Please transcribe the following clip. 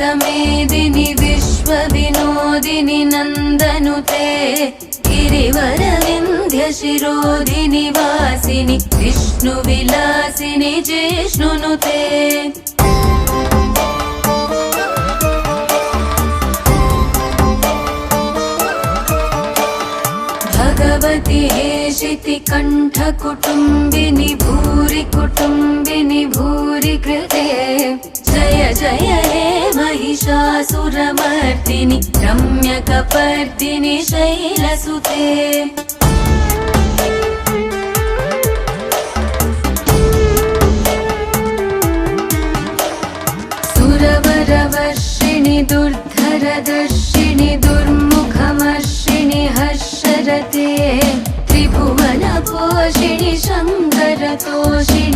विश्वमेदिनि विश्वविनोदिनि नन्दनुते गिरिवरविन्ध्यशिरोधिनि वासिनि विष्णुविलासिनि जिष्णुनुते भगवति हेशिति कण्ठकुटुम्बिनि भूरि कुटुम्बिनि भूरि कृते जय जय हे महिषासुरमर्दिनि रम्यकपर्दिनि शैलसुते सुरवरवर्षिणि दुर्धरदर्शिनि दुर्मुखमर्षिणि हर्षरते त्रिभुवनपोषिणि शङ्करतोषिणि